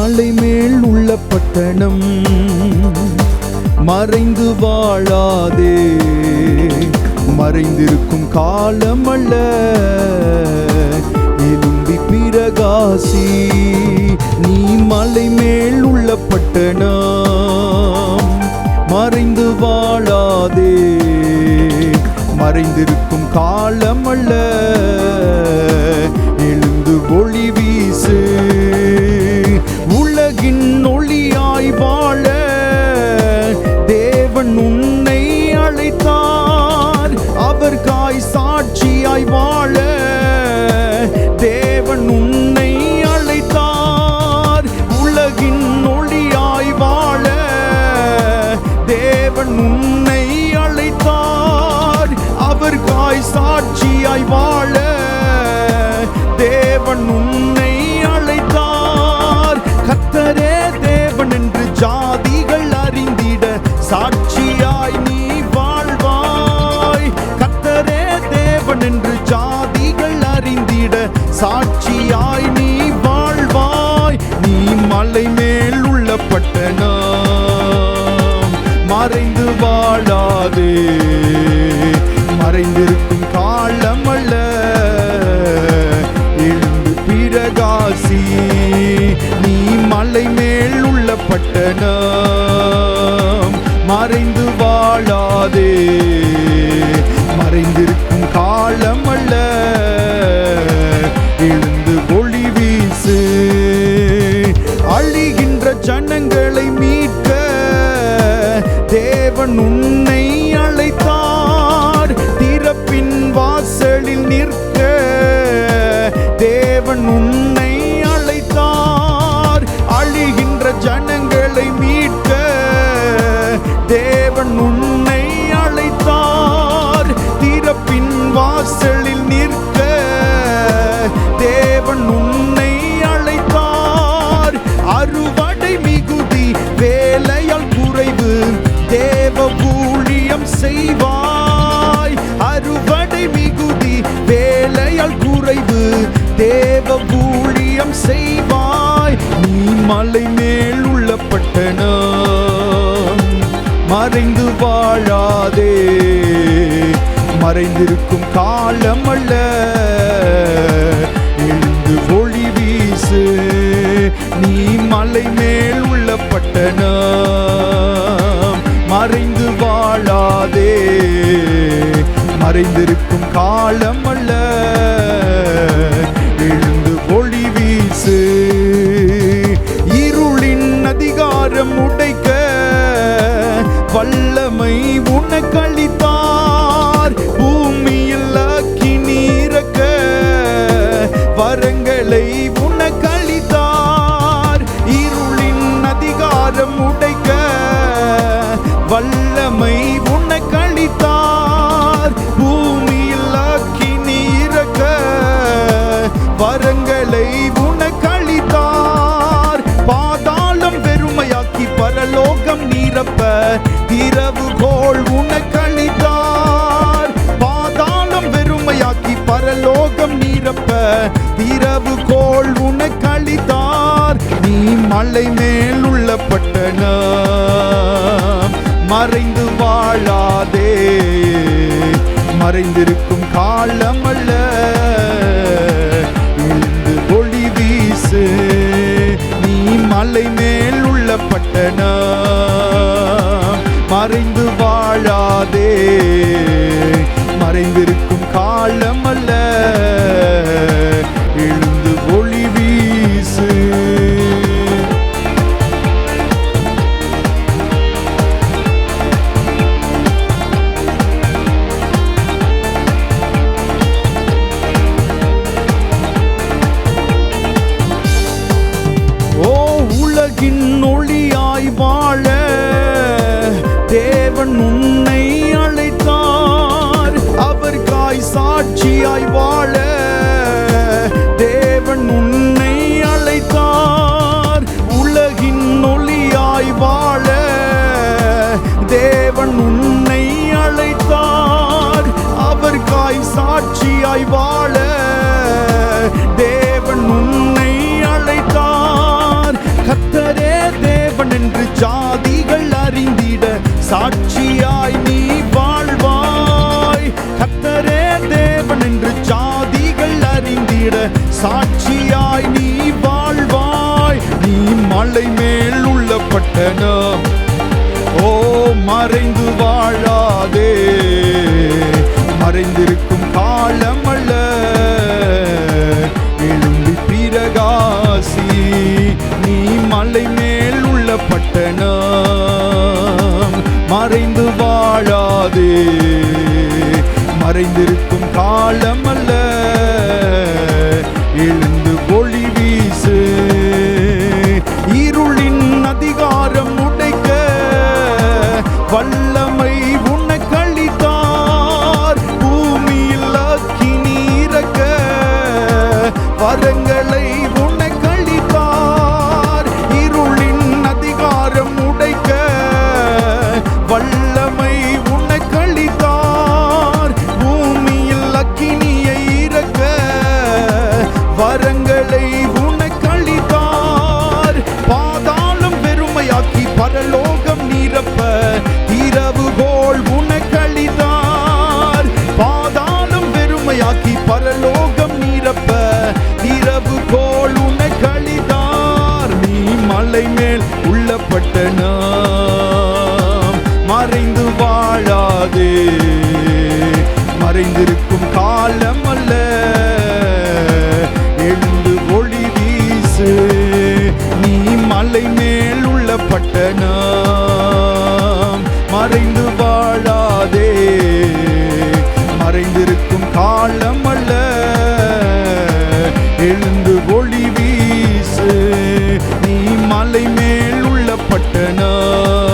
மலை மேல் உள்ள பட்டணம், மறைந்து வாழாதே. மறைந்திருக்கும் காலம் அல்ல, எழும்பி பிரகாசி. நீ மலை மேல் உள்ள பட்டணம், மறைந்து வாழாதே. மறைந்திருக்கும் காலம் அல்ல, எழுந்து ஒளி வீசு. உலகின் ஒளியாய் வாழ தேவன் உன்னை அழைத்தார். அவர்காய் சாட்சியாய் வாழ தேவன் உன்னை அழைத்தார். உலகின் ஒளியாய் வாழ தேவன் உன்னை அழைத்தார். அவர்காய் சாட்சியாய் வாழ தேவன் உன்னை அழைத்தார். கர்த்தரே தேவன் என்று ஜாதிகள் அறிந்திட சாட்சியாய் நீ வாழ்வாய். கர்த்தரே தேவன் என்று ஜாதிகள் அறிந்திட சாட்சியாய் நீ வாழ்வாய். நீ மலை மேல் உள்ள பட்டணம், மறைந்து வாழாதே. மறைந்திருக்கும் காலம் அல்ல, எழுந்து பிரகாசி. நீ மலை மேல் உள்ள பட்டணம், மறைந்து வாழாதே. மறைந்திருக்கும் காலம் அல்ல, எழுந்து ஒளி வீசு. அழிகின்ற ஜனங்களை மீட்க தேவன் உன்னை அழைத்தார். திறப்பின் வாசலில் நிற்க தேவன் உன்னை அழைத்தார். அழிகின்ற ஜனங்களை மீட்க தேவன் உன்னை அழைத்தார். திறப்பின் வாசலில் நிற்க தேவன் உன்னை அழைத்தார். அறுவடை மிகுதி, வேலையால் குறைவு, தேவ ஊழியம் செய்வாய். அறுவடை மிகுதி, வேலையால் குறைவு, தேவ ஊழியம் செய்வாய். நீ மலை மேல் உள்ள பட்டணம், மறைந்து வாழாதே. மறைந்திருக்கும் காலம் அல்ல, எழுந்து ஒளி வீசு. நீ மலை மேல் உள்ள பட்டணம், மறைந்து வாழாதே. மறைந்திருக்கும் காலம் அல்ல, எழுந்து ஒளி வீசு. இருளின் அதிகாரம் உடைக்க வல்லமை உனக்களித்தார். பூமியில் அக்கினி இறக்க வரங்களை உனக்களித்தார். இருளின் அதிகாரம் உடைக்க வல்லமை உனக்களித்தார். பூமியில் அக்கினி இறக்க வரங்களை உனக்களித்தார். பாதாளம் வெறுமையாக்கி பரலோகம் நிரப்ப திறவுகோல் உனக்களித்தார். பாதாளம் வெறுமையாக்கி பரலோகம் நிரப்ப திறவுகோல் உனக்களித்தார். நீ மலை மேல் உள்ள பட்டணம், மறைந்து வாழாதே. மறைந்திருக்கும் காலம் அல்ல, எழுந்து ஒளி வீசு. நீ மலை மேல் உள்ள பட்டணம், மறைந்து வாழாதே. மறைந்திருக்கும் காலம் அல்ல, எழுந்து ஒளி வீசு. உலகின் ஒளியாய் வாழ தேவன் உன்னை அழைத்தார். அவர்காய் சாட்சியாய் வாழ தேவன் உன்னை அழைத்தார். உலகின் ஒளியாய் வாழ தேவன் உன்னை அழைத்தார். அவர்காய் சாட்சியாய் வாழ தேவன் உன்னை அழைத்தார். சாட்சியாய் நீ வாழ்வாய். கர்த்தரே தேவன் என்று ஜாதிகள் அறிந்திட சாட்சியாய் நீ வாழ்வாய். நீ மலை மேல் உள்ள பட்டணம், ஓ மறைந்து வாழாதே. மறைந்திருக்கும் காலம் அல்ல, எழும்பி பிரகாசி. நீ மலை மேல் உள்ள பட்டணம், மறைந்து வாழாதே. மறைந்திருக்கும் காலம் அல்ல, எழுந்து ஒளி வீசு. இருளின் அதிகாரம் உடைக்க வல்லமை உனக்கு அளித்தார். பூமியில் அக்கினி இறக்க வரங்களை உனக்கு அளித்தார். இருளின் அதிகாரம் உடைக்க வல்லமை உனக்கு அளித்தார். பூமியில் அக்கினியை இறக்க வரங்களை உனக்கு அளித்தார். பாதாளம் வெறுமையாக்கி பரலோகம் நிரப்ப திறவுகோல் உனக்கு அளித்தார். பாதாளம் வெறுமையாக்கி பரலோகம் நிரப்ப திறவுகோல் உனக்கு அளித்தார். நீ மலை மேல் உள்ள பட்டணம், மறைந்து வாழாதே. மறைந்திருக்கும் காலம் அல்ல, எழுந்து ஒளி வீசு. நீ மலை மேல் உள்ள பட்டணம், மறைந்து வாழாதே. மறைந்திருக்கும் காலம் அல்ல, எழுந்து ஒளி வீசு. நீ மலை மேல் உள்ள பட்டணம்,